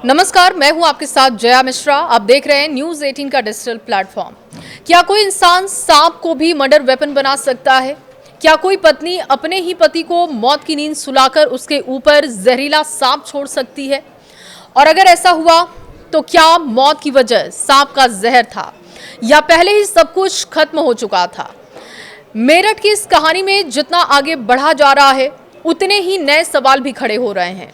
नमस्कार, मैं हूं आपके साथ जया मिश्रा। आप देख रहे हैं न्यूज 18 का डिजिटल प्लेटफॉर्म। क्या कोई इंसान सांप को भी मर्डर वेपन बना सकता है? क्या कोई पत्नी अपने ही पति को मौत की नींद सुलाकर उसके ऊपर जहरीला सांप छोड़ सकती है? और अगर ऐसा हुआ तो क्या मौत की वजह सांप का जहर था या पहले ही सब कुछ खत्म हो चुका था? मेरठ की इस कहानी में जितना आगे बढ़ा जा रहा है उतने ही नए सवाल भी खड़े हो रहे हैं।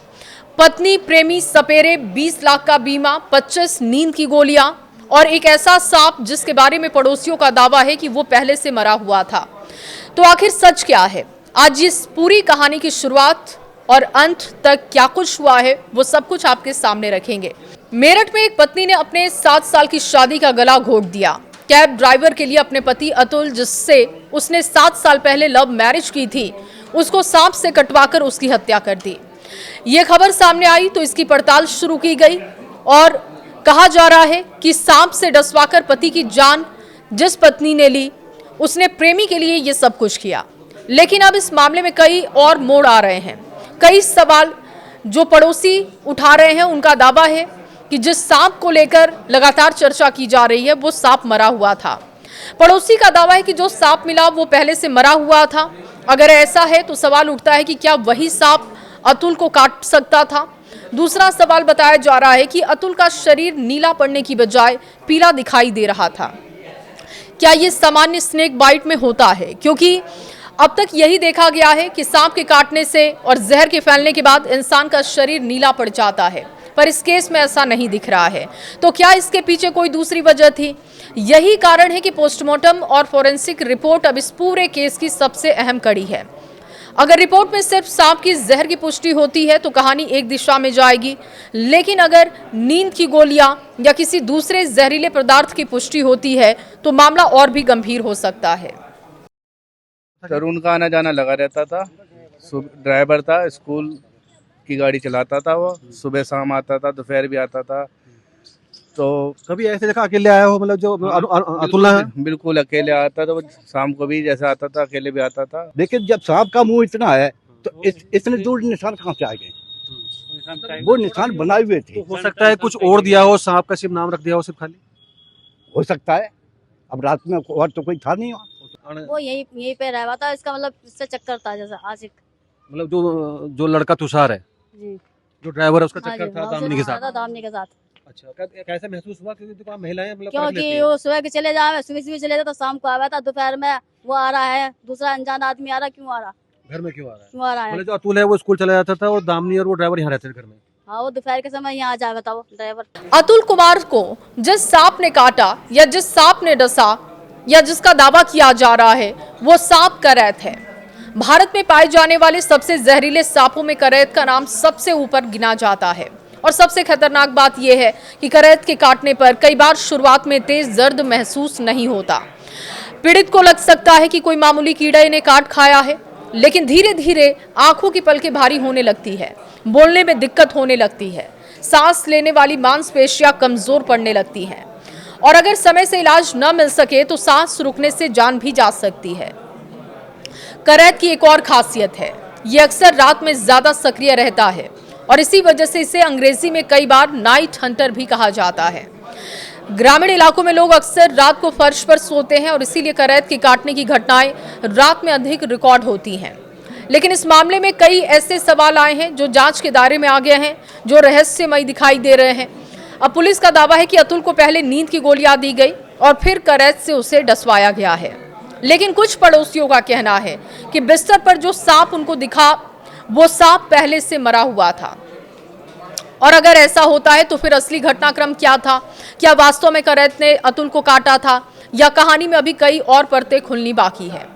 पत्नी प्रेमी सपेरे, 20 लाख का बीमा, 25 नींद की गोलियां और एक ऐसा सांप जिसके बारे में पड़ोसियों का दावा है कि वो पहले से मरा हुआ था। तो आखिर सच क्या है? आज इस पूरी कहानी की शुरुआत और अंत तक क्या कुछ हुआ है वो सब कुछ आपके सामने रखेंगे। मेरठ में एक पत्नी ने अपने 7 साल की शादी का गला घोट दिया। कैब ड्राइवर के लिए अपने पति अतुल, जिससे उसने 7 साल पहले लव मैरिज की थी, उसको सांप से कटवाकर उसकी हत्या कर दी। ये खबर सामने आई तो इसकी पड़ताल शुरू की गई और कहा जा रहा है कि सांप से डसवाकर पति की जान जिस पत्नी ने ली, उसने प्रेमी के लिए ये सब कुछ किया। लेकिन अब इस मामले में कई और मोड़ आ रहे हैं। कई सवाल जो पड़ोसी उठा रहे हैं, उनका दावा है कि जिस सांप को लेकर लगातार चर्चा की जा रही है वो सांप मरा हुआ था। पड़ोसी का दावा है कि जो सांप मिला वो पहले से मरा हुआ था। अगर ऐसा है तो सवाल उठता है कि क्या वही सांप अतुल को काट सकता था? दूसरा सवाल बताया जा रहा है कि अतुल का शरीर नीला पड़ने की बजाय पीला दिखाई दे रहा था। क्या ये सामान्य स्नेक बाइट में होता है? क्योंकि अब तक यही देखा गया है कि सांप के काटने से और जहर के फैलने के बाद इंसान का शरीर नीला पड़ जाता है, पर इस केस में ऐसा नहीं दिख रहा है। तो क्या इसके पीछे कोई दूसरी वजह थी? यही कारण है कि पोस्टमार्टम और फोरेंसिक रिपोर्ट अब इस पूरे केस की सबसे अहम कड़ी है। अगर रिपोर्ट में सिर्फ सांप की जहर की पुष्टि होती है तो कहानी एक दिशा में जाएगी, लेकिन अगर नींद की गोलियां या किसी दूसरे जहरीले पदार्थ की पुष्टि होती है तो मामला और भी गंभीर हो सकता है। तरुण का आना जाना लगा रहता था। ड्राइवर था, स्कूल की गाड़ी चलाता था। वो सुबह शाम आता था, दोपहर भी आता था। तो कभी ऐसे देखा अकेले आया हो, मतलब जो अतुल है? बिल्कुल अकेले आता था। वो शाम को भी जैसा आता था अकेले भी आता था। लेकिन जब सांप का मुंह इतना है तो इतने दूर निशान कहाँ से आ गए? वो निशान बनाए हुए थे। तो हो सकता है कुछ और दिया हो, सांप का सिर्फ नाम रख दिया हो सिर्फ खाली। हो सकता है। अब रात में और तो कोई था नहीं वहाँ। वो यहीं पे रहा था। इसका मतलब इससे चक्कर था, जैसा आशिक। मतलब जो लड़का तुषार है, जी, जो ड्राइवर है, उसका हाँ चक्कर जी, था हाँ, दामिनी के उससे साथ। था दामिनी के साथ। अच्छा, कैसा महसूस हुआ? क्योंकि दुकान महिलाएं मतलब परख क्योंकि लेती हैं। वो सुबह के चले जाए, सुबह सुबह चले जाए तो शाम को आया था। दोपहर में वो आ रहा है, दूसरा अनजान आदमी आ रहा। क्यों आ रहा? घर में क्यों आ रहा है? क्यों आ रहा है? मतलब जो अतुल है वो स्कूल चला जाता था और दामिनी और वो ड्राइवर यहाँ रहते थे घर में। हाँ, वो दोपहर के समय यहाँ आ जाए, बताओ ड्राइवर। अतुल कुमार को जिस सांप ने काटा या जिस सांप ने डसा या जिसका दावा किया जा रहा है वो सांप करैत है। भारत में पाए जाने वाले सबसे जहरीले सांपों में करैत का नाम सबसे ऊपर गिना जाता है। और सबसे खतरनाक बात यह है कि करैत के काटने पर कई बार शुरुआत में तेज दर्द महसूस नहीं होता। पीड़ित को लग सकता है कि कोई मामूली कीड़ा ने काट खाया है, लेकिन धीरे धीरे आंखों की पलकें भारी होने लगती है, बोलने में दिक्कत होने लगती है, सांस लेने वाली मांसपेशियां कमजोर पड़ने लगती हैं और अगर समय से इलाज न मिल सके तो सांस रुकने से जान भी जा सकती है। करैत की एक और खासियत है, ये अक्सर रात में ज्यादा सक्रिय रहता है और इसी वजह से इसे अंग्रेजी में कई बार नाइट हंटर भी कहा जाता है। ग्रामीण इलाकों में लोग अक्सर रात को फर्श पर सोते हैं और इसीलिए करैत के काटने की घटनाएं रात में अधिक रिकॉर्ड होती हैं। लेकिन इस मामले में कई ऐसे सवाल आए हैं जो जांच के दायरे में आ गए हैं, जो रहस्यमयी दिखाई दे रहे हैं। अब पुलिस का दावा है कि अतुल को पहले नींद की गोलियां दी गई और फिर करैत से उसे डसवाया गया है। लेकिन कुछ पड़ोसियों का कहना है कि बिस्तर पर जो सांप उनको दिखा वो सांप पहले से मरा हुआ था। और अगर ऐसा होता है तो फिर असली घटनाक्रम क्या था? क्या वास्तव में करैत ने अतुल को काटा था या कहानी में अभी कई और परतें खुलनी बाकी है?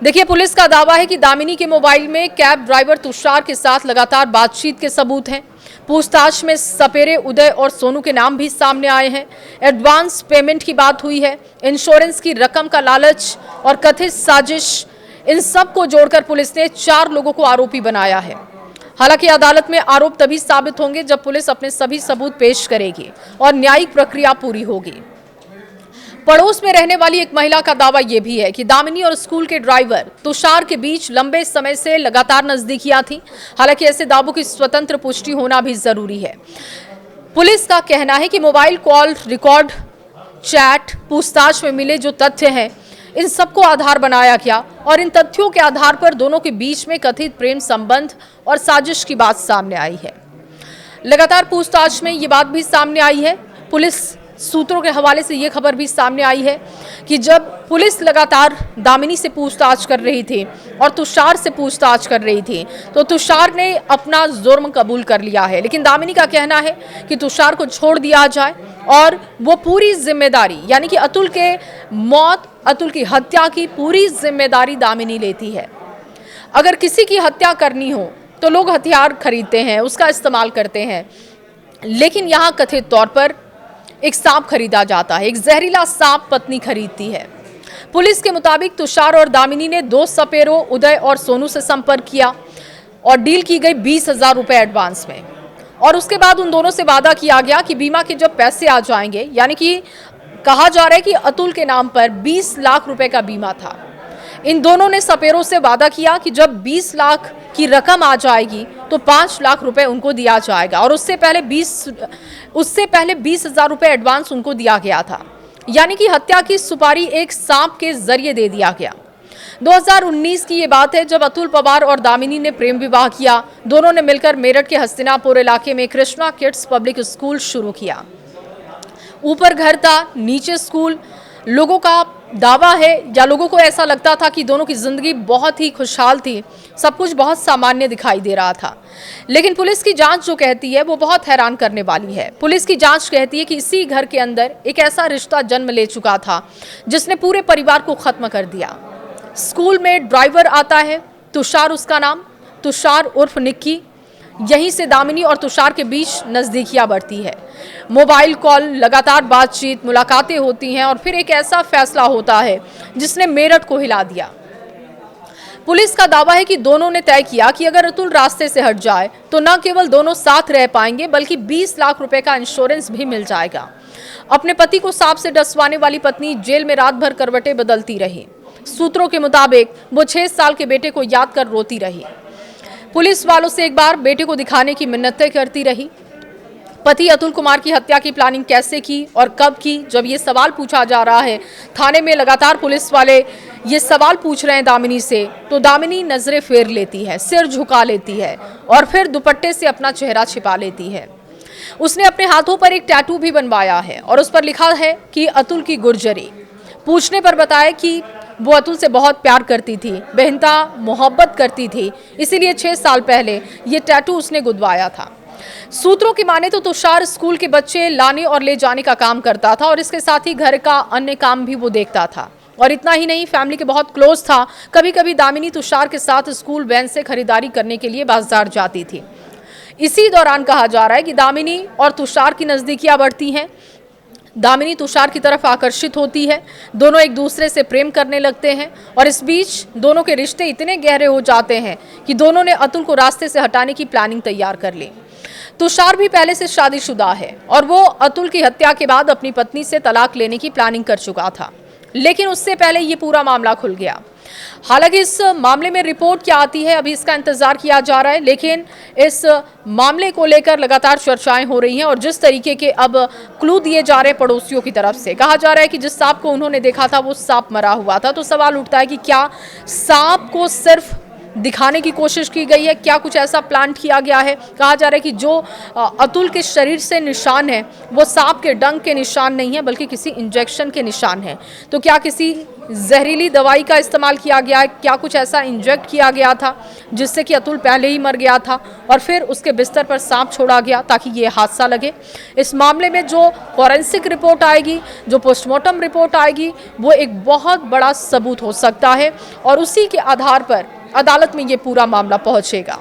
देखिए, पुलिस का दावा है कि दामिनी के मोबाइल में कैब ड्राइवर तुषार के साथ लगातार बातचीत के सबूत हैं। पूछताछ में सपेरे, उदय और सोनू के नाम भी सामने आए हैं। एडवांस पेमेंट की बात हुई है, इंश्योरेंस की रकम का लालच और कथित साजिश, इन सब को जोड़कर पुलिस ने 4 लोगों को आरोपी बनाया है। हालांकि अदालत में आरोप तभी साबित होंगे जब पुलिस अपने सभी सबूत पेश करेगी और न्यायिक प्रक्रिया पूरी होगी। पड़ोस में रहने वाली एक महिला का दावा यह भी है कि दामिनी और स्कूल के ड्राइवर तुषार के बीच लंबे समय से लगातार नजदीकियां थी। हालांकि ऐसे दावों की स्वतंत्र पुष्टि होना भी जरूरी है। पुलिस का कहना है कि मोबाइल कॉल रिकॉर्ड, चैट, पूछताछ में मिले जो तथ्य हैं, इन सबको आधार बनाया गया और इन तथ्यों के आधार पर दोनों के बीच में कथित प्रेम संबंध और साजिश की बात सामने आई है। लगातार पूछताछ में ये बात भी सामने आई है। पुलिस सूत्रों के हवाले से ये खबर भी सामने आई है कि जब पुलिस लगातार दामिनी से पूछताछ कर रही थी और तुषार से पूछताछ कर रही थी, तो तुषार ने अपना जुर्म कबूल कर लिया है, लेकिन दामिनी का कहना है कि तुषार को छोड़ दिया जाए और वो पूरी जिम्मेदारी, यानी कि अतुल के मौत, अतुल की हत्या की पूरी जिम्मेदारी दामिनी लेती है। अगर किसी की हत्या करनी हो तो लोग हथियार खरीदते हैं, उसका इस्तेमाल करते हैं, लेकिन यहाँ कथित तौर पर एक सांप खरीदा जाता है, एक जहरीला सांप पत्नी खरीदती है। पुलिस के मुताबिक तुषार और दामिनी ने 2 सपेरों उदय और सोनू से संपर्क किया और डील की गई 20,000 रुपए एडवांस में, और उसके बाद उन दोनों से वादा किया गया कि बीमा के जब पैसे आ जाएंगे, यानी कि कहा जा रहा है कि अतुल के नाम पर 20 लाख रुपए का बीमा था। इन दोनों ने सपेरों से वादा किया कि जब 20 लाख की रकम आ जाएगी तो 5 लाख रुपए उनको दिया जाएगा, और उससे पहले 20,000 रुपए एडवांस उनको दिया गया था, यानी कि हत्या की सुपारी एक सांप के जरिए दे दिया गया। 2019 की ये बात है जब अतुल पवार और दामिनी ने प्रेम विवाह किया। दोनों ने मिलकर मेरठ के हस्तिनापुर इलाके में कृष्णा किड्स पब्लिक स्कूल शुरू किया। ऊपर घर था, नीचे स्कूल। लोगों का दावा है या लोगों को ऐसा लगता था कि दोनों की जिंदगी बहुत ही खुशहाल थी, सब कुछ बहुत सामान्य दिखाई दे रहा था। लेकिन पुलिस की जांच जो कहती है वो बहुत हैरान करने वाली है। पुलिस की जांच कहती है कि इसी घर के अंदर एक ऐसा रिश्ता जन्म ले चुका था जिसने पूरे परिवार को खत्म कर दिया। स्कूल में ड्राइवर आता है, तुषार उसका नाम, तुषार उर्फ निक्की। यहीं से दामिनी और तुषार के बीच नजदीकियां बढ़ती है। मोबाइल कॉल, लगातार बातचीत, मुलाकातें होती हैं और फिर एक ऐसा फैसला होता है जिसने मेरठ को हिला दिया। पुलिस का दावा है कि दोनों ने तय किया कि अगर अतुल रास्ते से हट जाए तो न केवल दोनों साथ रह पाएंगे बल्कि 20 लाख रुपए का इंश्योरेंस भी मिल जाएगा। अपने पति को सांप से डसवाने वाली पत्नी जेल में रात भर करवटें बदलती रही। सूत्रों के मुताबिक वो 6 साल के बेटे को याद कर रोती रही। पुलिस वालों से एक बार बेटे को दिखाने की मिन्नतें करती रही। पति अतुल कुमार की हत्या की प्लानिंग कैसे की और कब की, जब ये सवाल पूछा जा रहा है, थाने में लगातार पुलिस वाले ये सवाल पूछ रहे हैं दामिनी से, तो दामिनी नजरें फेर लेती है, सिर झुका लेती है और फिर दुपट्टे से अपना चेहरा छिपा लेती है। उसने अपने हाथों पर एक टैटू भी बनवाया है और उस पर लिखा है कि अतुल की गुर्जरी। पूछने पर बताया कि वो अतुल से बहुत प्यार करती थी, बेहनता मोहब्बत करती थी, इसीलिए 6 साल पहले ये टैटू उसने गुदवाया था। सूत्रों की माने तो तुषार स्कूल के बच्चे लाने और ले जाने का काम करता था और इसके साथ ही घर का अन्य काम भी वो देखता था, और इतना ही नहीं, फैमिली के बहुत क्लोज था। कभी कभी दामिनी तुषार के साथ स्कूल वैन से खरीदारी करने के लिए बाजार जाती थी। इसी दौरान कहा जा रहा है कि दामिनी और तुषार की नजदीकियां बढ़ती हैं। दामिनी तुषार की तरफ आकर्षित होती है, दोनों एक दूसरे से प्रेम करने लगते हैं और इस बीच दोनों के रिश्ते इतने गहरे हो जाते हैं कि दोनों ने अतुल को रास्ते से हटाने की प्लानिंग तैयार कर ली। तुषार भी पहले से शादीशुदा है और वो अतुल की हत्या के बाद अपनी पत्नी से तलाक लेने की प्लानिंग कर चुका था, लेकिन उससे पहले ये पूरा मामला खुल गया। हालांकि इस मामले में रिपोर्ट क्या आती है अभी इसका इंतजार किया जा रहा है, लेकिन इस मामले को लेकर लगातार चर्चाएं हो रही हैं और जिस तरीके के अब क्लू दिए जा रहे हैं पड़ोसियों की तरफ से, कहा जा रहा है कि जिस सांप को उन्होंने देखा था वो सांप मरा हुआ था, तो सवाल उठता है कि क्या सांप को सिर्फ दिखाने की कोशिश की गई है, क्या कुछ ऐसा प्लान किया गया है। कहा जा रहा है कि जो अतुल के शरीर से निशान है वो सांप के डंक के निशान नहीं है बल्कि किसी इंजेक्शन के निशान है। तो क्या किसी जहरीली दवाई का इस्तेमाल किया गया है, क्या कुछ ऐसा इंजेक्ट किया गया था जिससे कि अतुल पहले ही मर गया था और फिर उसके बिस्तर पर सांप छोड़ा गया ताकि ये हादसा लगे। इस मामले में जो फॉरेंसिक रिपोर्ट आएगी, जो पोस्टमार्टम रिपोर्ट आएगी, वो एक बहुत बड़ा सबूत हो सकता है और उसी के आधार पर अदालत में ये पूरा मामला पहुंचेगा।